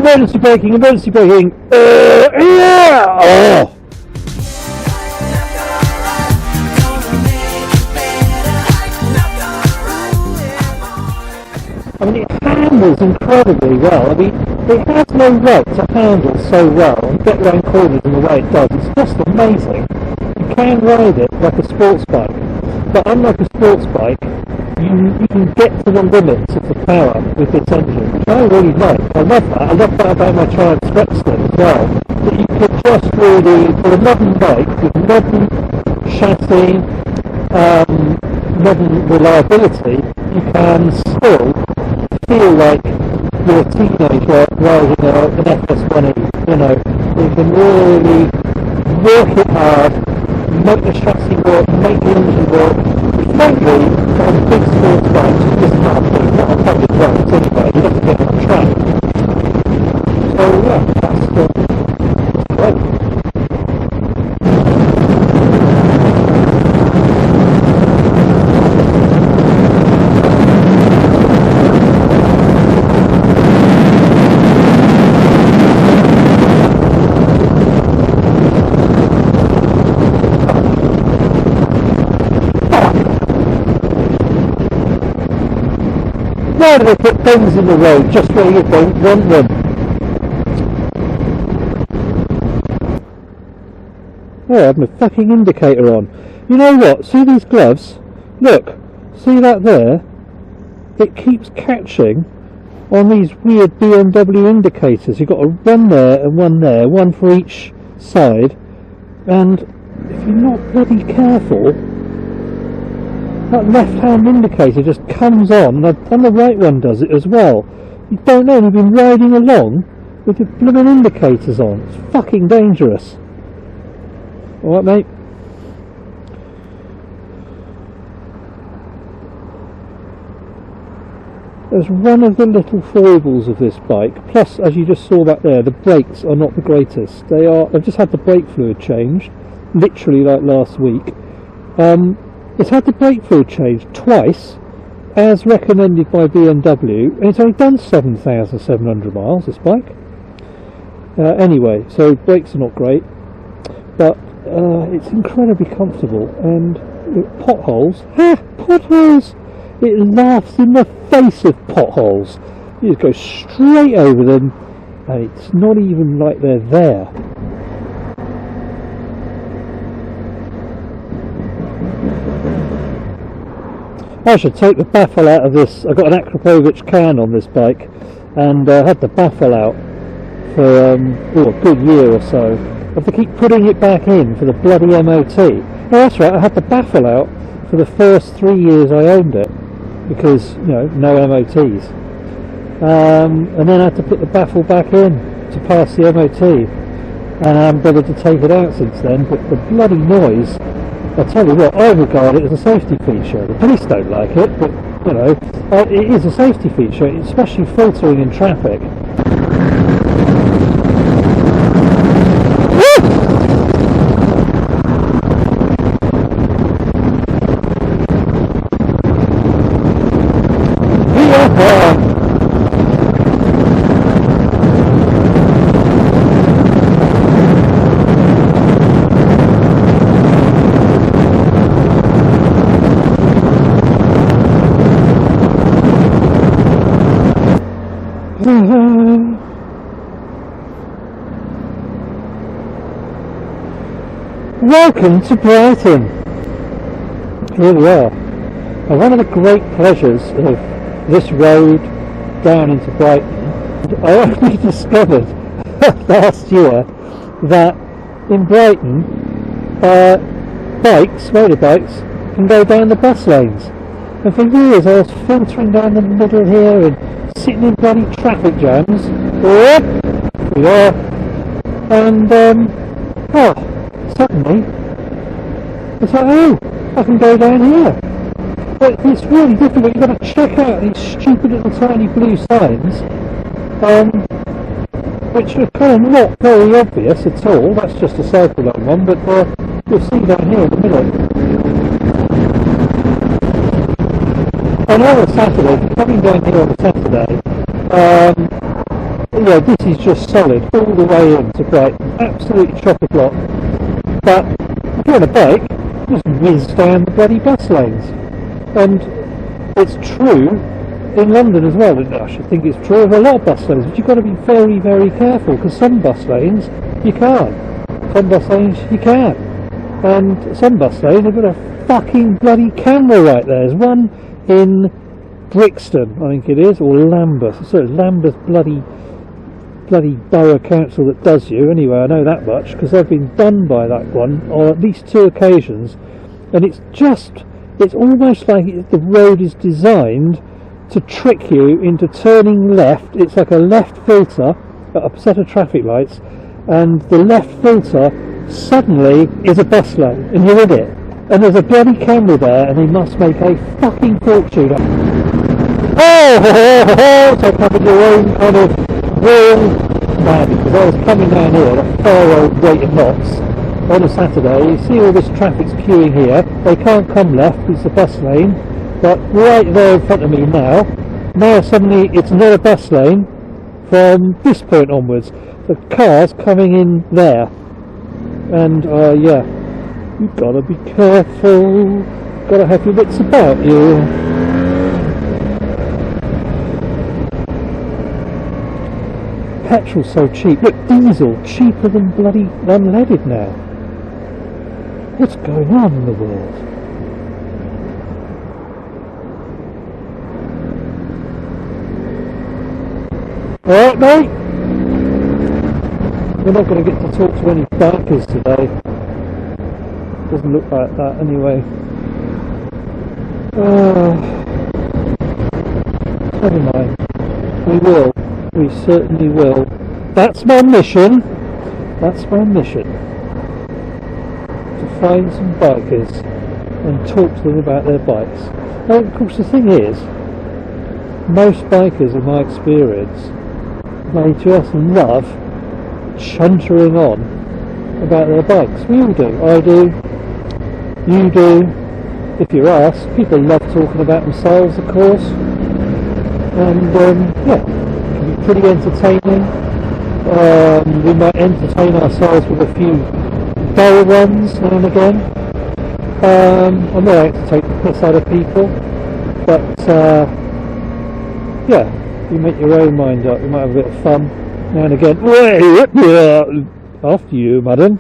emergency braking, emergency braking. Yeah! Oh. I mean, it handles incredibly well. I mean, it has no right to handle so well and get around corners in the way it does. It's just amazing. You can ride it like a sports bike, but unlike a sports bike, you can get to the limits of the power with this engine, which I really like. I love that. I love that about my Triumph Spectre as well. That you could just really, for a modern bike with modern chassis, modern reliability, you can still feel like you're a teenager riding an FS1E. You know, you can really work it hard, make the chassis work, make the engine work. Frankly, on big sports bikes, you just can't do that on public roads anyway. You have to get on track. So yeah, that's great. Why do they put things in the road just where you don't want them? Oh, I have my fucking indicator on. You know what? See these gloves? Look, see that there? It keeps catching on these weird BMW indicators. You've got one there and one there, one for each side. And if you're not bloody careful, that left-hand indicator just comes on, and the right one does it as well. You don't know, you've been riding along with your blooming indicators on. It's fucking dangerous. Alright, mate? There's one of the little foibles of this bike, plus, as you just saw back there, the brakes are not the greatest. I've just had the brake fluid changed, literally like last week. It's had the brake fluid changed twice, as recommended by BMW, and it's only done 7,700 miles, this bike. Anyway, so brakes are not great, but it's incredibly comfortable, and potholes, potholes! It laughs in the face of potholes. You just go straight over them, and it's not even like they're there. I should take the baffle out of this. I've got an Akrapovic can on this bike, and I had the baffle out for a good year or so. I have to keep putting it back in for the bloody MOT. Oh, that's right, I had the baffle out for the first 3 years I owned it, because, you know, no MOTs. And then I had to put the baffle back in to pass the MOT, and I haven't bothered to take it out since then, but the bloody noise, I'll tell you what, I regard it as a safety feature. The police don't like it, but, you know, it is a safety feature, especially filtering in traffic. Welcome to Brighton. Here we are. And one of the great pleasures of this road down into Brighton, I only discovered last year that in Brighton motorbikes can go down the bus lanes. And for years I was filtering down the middle here and sitting in bloody traffic jams. Here we are. And suddenly it's like, oh, I can go down here. But it's really difficult. You've got to check out these stupid little tiny blue signs, which are kind of not very obvious at all. That's just a cycle lane one, but you'll see down here in a minute. And on a Saturday, if you're coming down here on a Saturday, way, this is just solid all the way into Brighton, absolutely chock-a-block. But if you're on a bike, just whiz down the bloody bus lanes. And it's true in London as well, and I should think it's true of a lot of bus lanes, but you've got to be very, very careful, because some bus lanes you can't, some bus lanes you can, and some bus lanes have got a fucking bloody camera right there. There's one in Brixton, I think it is, or Lambeth, sorry, Lambeth bloody borough council that does you. Anyway, I know that much because I've been done by that one on at least 2 occasions, and it's almost like the road is designed to trick you into turning left. It's like a left filter at a set of traffic lights, and the left filter suddenly is a bus lane and you're in it, and there's a bloody camera there, and they must make a fucking fortune. So having your own kind of real man, because I was coming down here at a fair old rate of knots on a Saturday. You see all this traffic's queuing here, they can't come left, it's a bus lane, but right there in front of me now suddenly it's not a bus lane from this point onwards. The car's coming in there, and yeah, you've got to be careful, got to have your wits about you. Petrol's so cheap. Look, diesel cheaper than bloody unleaded now. What's going on in the world? Alright, mate? We're not going to get to talk to any bikers today. Doesn't look like that anyway. Never mind. We will. We certainly will. That's my mission. That's my mission. To find some bikers and talk to them about their bikes. Now, of course, the thing is, most bikers, in my experience, they just love chuntering on about their bikes. We all do. I do. You do. If you're asked, people love talking about themselves, of course. And yeah. Pretty entertaining. We might entertain ourselves with a few dull ones now and again. I'm not out to take the piss out of people, but yeah, you make your own mind up. You might have a bit of fun now and again. After you, madam.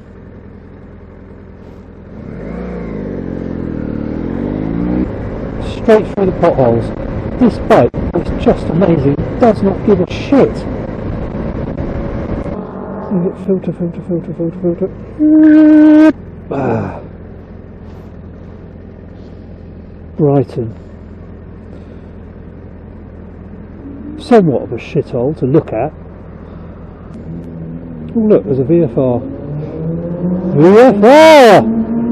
Straight through the potholes. This bike is just amazing. It does not give a shit. Filter. Brighton. Somewhat of a shithole to look at. Oh look, there's a VFR. VFR!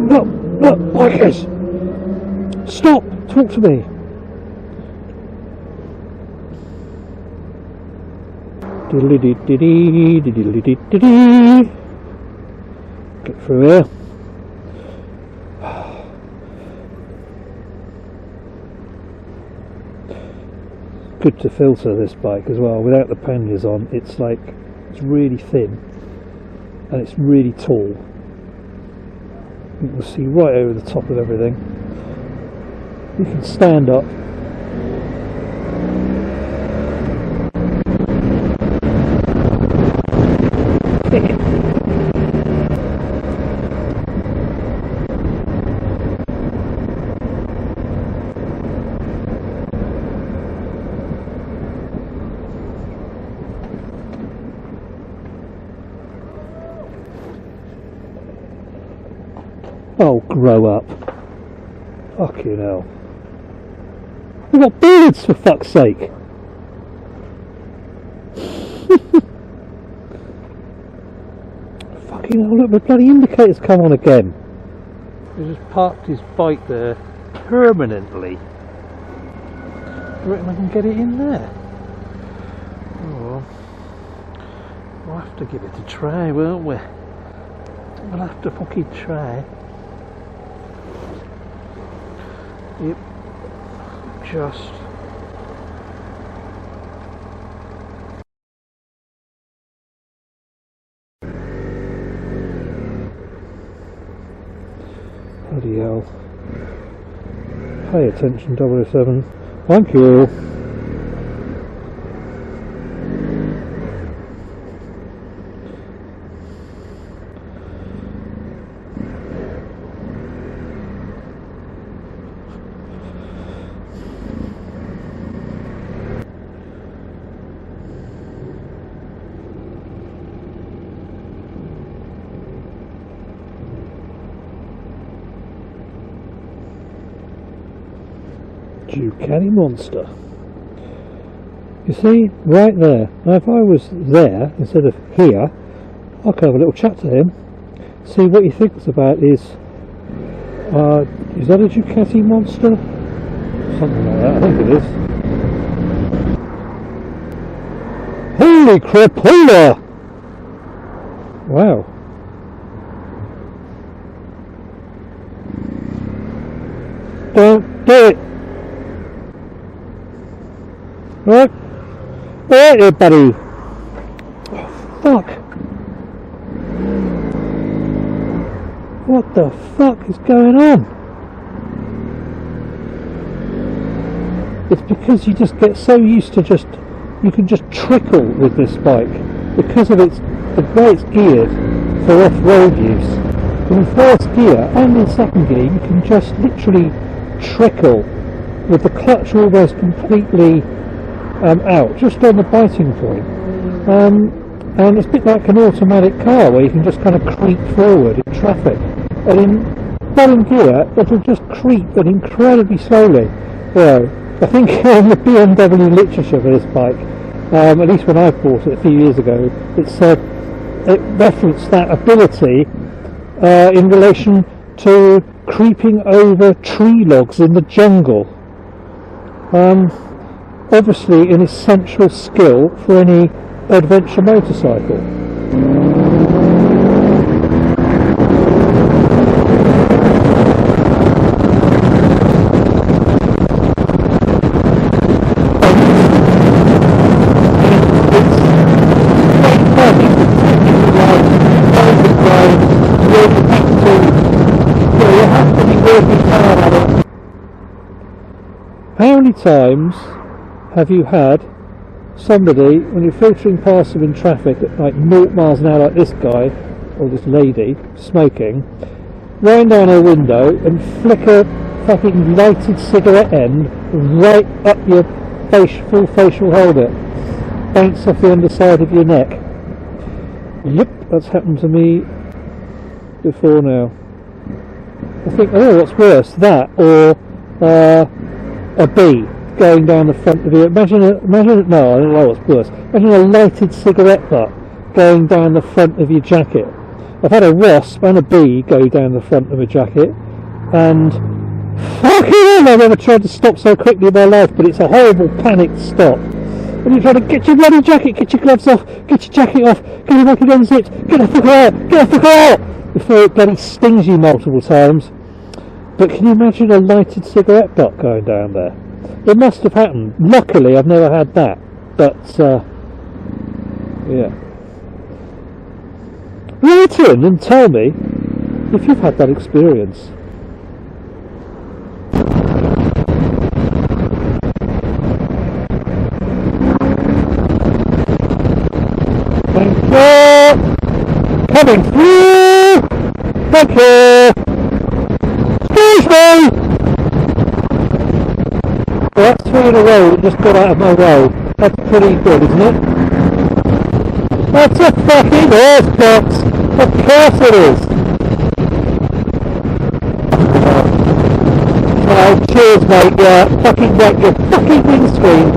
Look, bikers! Stop! Talk to me! Get through here. Good to filter this bike as well. Without the panniers on, it's really thin and it's really tall. You can see right over the top of everything. You can stand up. Oh, grow up. Fucking hell. We've got beards, for fuck's sake. Fucking hell, look, the bloody indicators come on again. He just parked his bike there permanently. Do you reckon I can get it in there? Oh, we'll have to give it a try, won't we? We'll have to fucking try. Yep, just Bloody hell. Pay attention, 007. Thank you. Ducati Monster. You see, right there. Now if I was there instead of here, I could have a little chat to him, see what he thinks about is that a Ducati Monster? Something like that, I think it is. Holy crapola! Wow. Don't do it! Right? Right there, buddy. Oh, fuck. What the fuck is going on? It's because you just get so used to you can just trickle with this bike because of the way it's geared for off-road use. In first gear and in second gear you can just literally trickle with the clutch almost completely out, just on the biting point, and it's a bit like an automatic car where you can just kind of creep forward in traffic, and in bottom gear it'll just creep, but incredibly slowly. Well, I think in the BMW literature for this bike, at least when I bought it a few years ago, it referenced that ability in relation to creeping over tree logs in the jungle. Obviously an essential skill for any adventure motorcycle. How many times have you had somebody, when you're filtering past them in traffic at like 0 miles an hour, like this guy or this lady smoking, wind down her window and flick a fucking lighted cigarette end right up your full facial holder, bounce off the underside of your neck? Yep, that's happened to me before now. I think, oh, what's worse, that or a bee going down the front of you. Imagine no, I don't know what's worse. Imagine a lighted cigarette butt going down the front of your jacket. I've had a wasp and a bee go down the front of a jacket, and fucking hell, I've never tried to stop so quickly in my life, but it's a horrible panicked stop. And you're trying to get your bloody jacket, get your gloves off, get your jacket off, get your fucking unzipped, get the fucker out, get the fucker out, before it bloody stings you multiple times. But can you imagine a lighted cigarette butt going down there? It must have happened. Luckily, I've never had that. But, yeah. Write in and tell me if you've had that experience. Thank you! Coming through! Thank you! Excuse me! Well, that's 3 in a row that just got out of my way. That's pretty good, isn't it? That's a fucking horse box! Of course it is! Oh, cheers mate, yeah, fucking wreck your fucking windscreen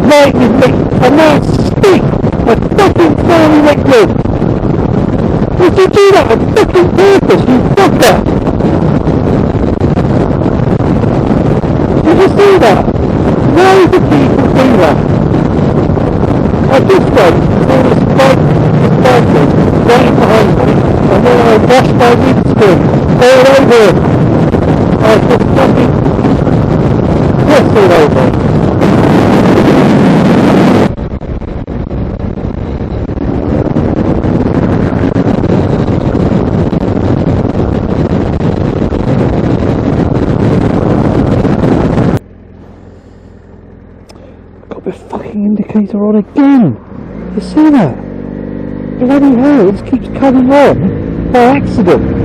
right with me, and now speak a fucking fiery liquid! Did you do that on fucking purpose, you fucker? Did you see that? Why do people do that? I just went for this biker right behind me, and then I washed my windscreen all over him. I just fucking pissed all over him. fucking indicator on again. You see that? Bloody hell, it keeps coming on by accident.